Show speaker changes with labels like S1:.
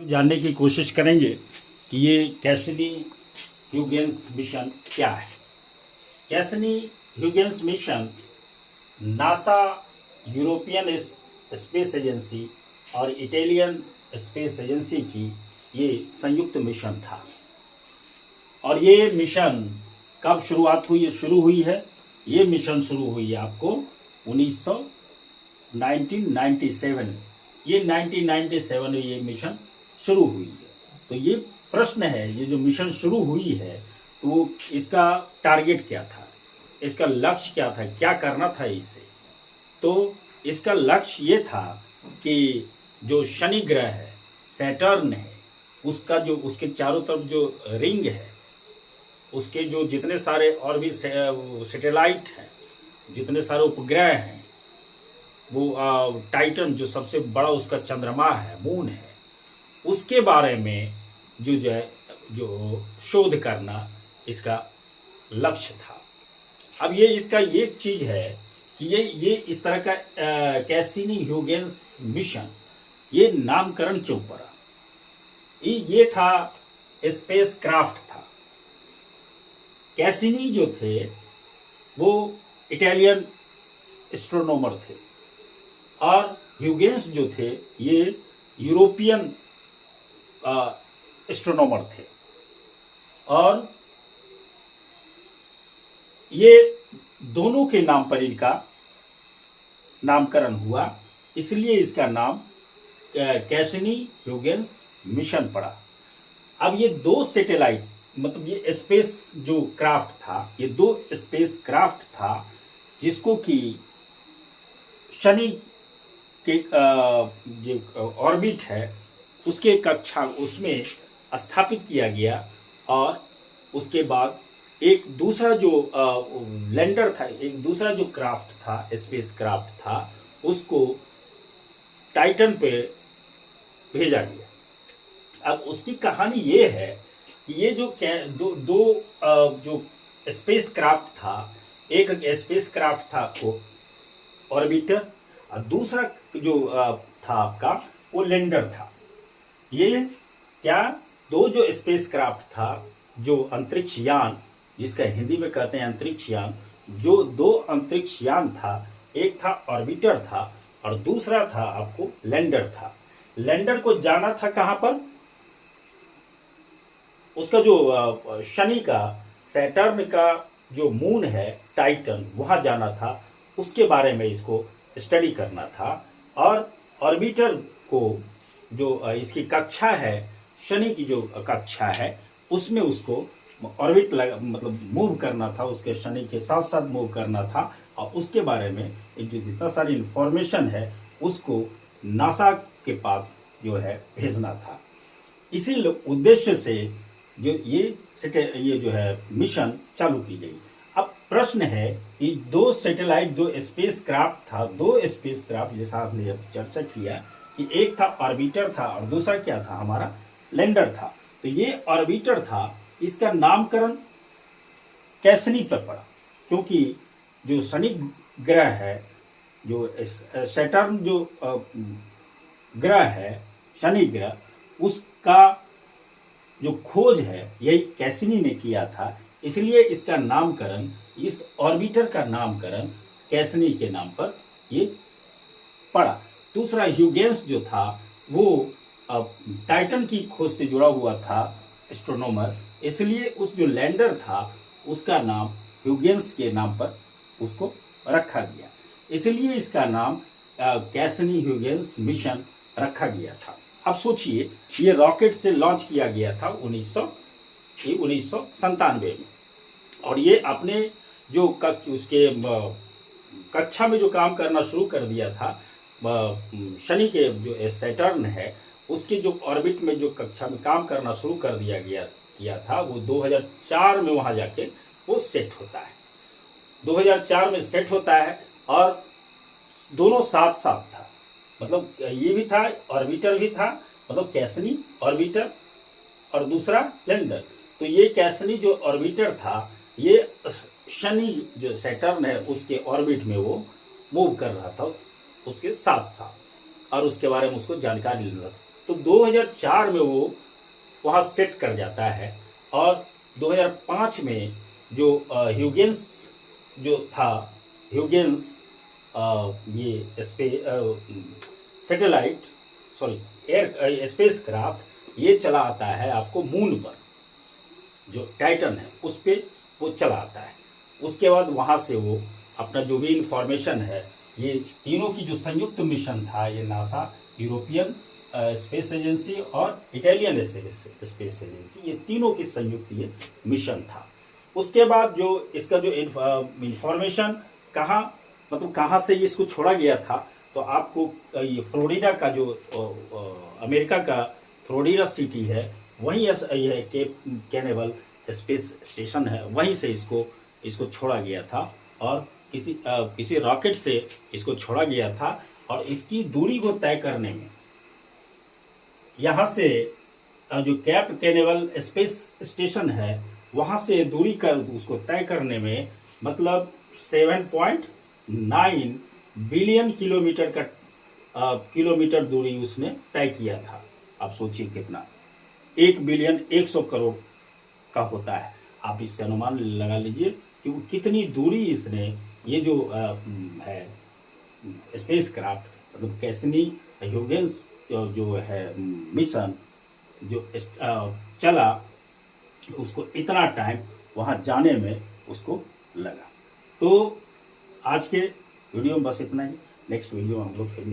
S1: जानने की कोशिश करेंगे कि ये कैसिनी-ह्यूगेंस मिशन क्या है। Cassini Huygens mission NASA, European Space Agency और इटालियन स्पेस एजेंसी की ये संयुक्त मिशन था। और ये मिशन कब शुरू हुई है? ये मिशन शुरू हुई है आपको 1997 ये 1997 में ये मिशन शुरू हुई है। तो ये प्रश्न है, ये जो मिशन शुरू हुई है तो इसका टारगेट क्या था, इसका लक्ष्य क्या था, क्या करना था इसे? तो इसका लक्ष्य ये था कि जो शनि ग्रह है, सैटर्न है, उसका जो उसके चारों तरफ जो रिंग है, उसके जो जितने सारे और भी सैटेलाइट हैं, जितने सारे उपग्रह हैं, वो टाइटन जो सबसे बड़ा उसका चंद्रमा है, मून है, उसके बारे में जो शोध करना इसका लक्ष्य था। अब ये इसका ये चीज है कि ये इस तरह का कैसिनी-ह्यूगेंस मिशन, ये नामकरण क्यों पड़ा? ये था स्पेस क्राफ्ट था। कैसिनी जो थे वो इटालियन एस्ट्रोनॉमर थे और ह्यूगेंस जो थे ये यूरोपियन एस्ट्रोनॉमर थे। और ये दोनों के नाम पर इनका नामकरण हुआ, इसलिए इसका नाम कैसिनी-ह्यूगेंस मिशन पड़ा। अब ये दो सैटेलाइट, मतलब ये स्पेस जो क्राफ्ट था, ये दो स्पेस क्राफ्ट था जिसको कि शनि के जो ऑर्बिट है उसके कक्षा उसमें स्थापित किया गया। और उसके बाद एक दूसरा जो लैंडर था, एक दूसरा जो क्राफ्ट था, स्पेस क्राफ्ट था, उसको टाइटन पे भेजा गया। अब उसकी कहानी ये है कि ये जो जो स्पेस क्राफ्ट था, एक स्पेस क्राफ्ट था आपको ऑर्बिटर और दूसरा जो था आपका वो लैंडर था। ये क्या दो जो स्पेस क्राफ्ट था, जो अंतरिक्ष यान, जिसका हिंदी में कहते हैं अंतरिक्ष यान, जो दो अंतरिक्ष यान था, एक था ऑर्बिटर था और दूसरा था आपको लैंडर था। लैंडर को जाना था कहां पर? उसका जो शनि का, सैटर्न का जो मून है टाइटन, वहां जाना था, उसके बारे में इसको स्टडी करना था। और ऑर्बिटर को जो इसकी कक्षा है, शनि की जो कक्षा है, उसमें उसको ऑर्बिट मतलब मूव करना था, उसके शनि के साथ साथ मूव करना था। और उसके बारे में जो जितना सारी इंफॉर्मेशन है उसको नासा के पास जो है भेजना था। इसी उद्देश्य से जो ये जो है मिशन चालू की गई। अब प्रश्न है कि दो सैटेलाइट, दो स्पेस क्राफ्ट था, दो स्पेस क्राफ्ट जैसा आपने चर्चा किया कि एक था ऑर्बिटर था और दूसरा क्या था, हमारा लैंडर था। तो ये ऑर्बिटर था, इसका नामकरण कैसिनी पर पड़ा क्योंकि जो शनि ग्रह है, जो सैटर्न जो ग्रह है, शनि ग्रह, उसका जो खोज है यही कैसिनी ने किया था। इसलिए इसका नामकरण, इस ऑर्बिटर का नामकरण कैसिनी के नाम पर ये पड़ा। दूसरा ह्यूगेंस जो था वो टाइटन की खोज से जुड़ा हुआ था, एस्ट्रोनॉमर, इसलिए उस जो लैंडर था उसका नाम ह्यूगेंस के नाम पर उसको रखा गया। इसलिए इसका नाम कैसिनी-ह्यूगेंस मिशन रखा गया था। अब सोचिए, ये रॉकेट से लॉन्च किया गया था 1997 में। और ये अपने जो उसके कक्षा में जो काम करना शुरू कर दिया था, शनि के जो सैटर्न है उसके जो ऑर्बिट में जो कक्षा में काम करना शुरू कर किया था, वो 2004 में वहां जाके वो सेट होता है। 2004 में सेट होता है और दोनों साथ साथ था, मतलब ये भी था, ऑर्बिटर भी था, मतलब कैसिनी ऑर्बिटर और दूसरा लैंडर। तो ये कैसिनी जो ऑर्बिटर था, ये शनि जो सैटर्न है उसके ऑर्बिट में वो मूव कर रहा था उसके साथ साथ, और उसके बारे में उसको जानकारी लेना था। तो 2004 में वो वहाँ सेट कर जाता है और 2005 में जो ह्यूगेंस जो था, ह्यूगेंस ये satellite sorry air space craft ये चला आता है आपको मून पर, जो टाइटन है उस पर वो चला आता है। उसके बाद वहाँ से वो अपना जो भी इंफॉर्मेशन है, ये तीनों की जो संयुक्त मिशन था, ये नासा, यूरोपियन स्पेस एजेंसी और इटालियन स्पेस एजेंसी, ये तीनों की संयुक्त ये मिशन था। उसके बाद जो इसका जो इंफॉर्मेशन कहाँ मतलब कहाँ से इसको छोड़ा गया था, तो आपको ये फ्लोरिडा का जो अमेरिका का फ्लोरिडा सिटी है, वहीं यह केप कैनेवल स्पेस स्टेशन है, वहीं से इसको छोड़ा गया था और किसी रॉकेट से इसको छोड़ा गया था। और इसकी दूरी को तय करने में यहाँ से जो कैप कैनेवल स्पेस स्टेशन है वहाँ से दूरी कर उसको तय करने में मतलब 7.9 बिलियन किलोमीटर दूरी उसने तय किया था। आप सोचिए कितना, 1 बिलियन 100 करोड़ का होता है। आप इससे अनुमान लगा लीजिए कि वो कितनी दूरी इसने ये जो है स्पेस क्राफ्ट मतलब कैसनी ह्यूगेंस जो है मिशन जो चला, उसको इतना टाइम वहाँ जाने में उसको लगा। तो आज के वीडियो में बस इतना ही। नेक्स्ट वीडियो में हम लोग फिर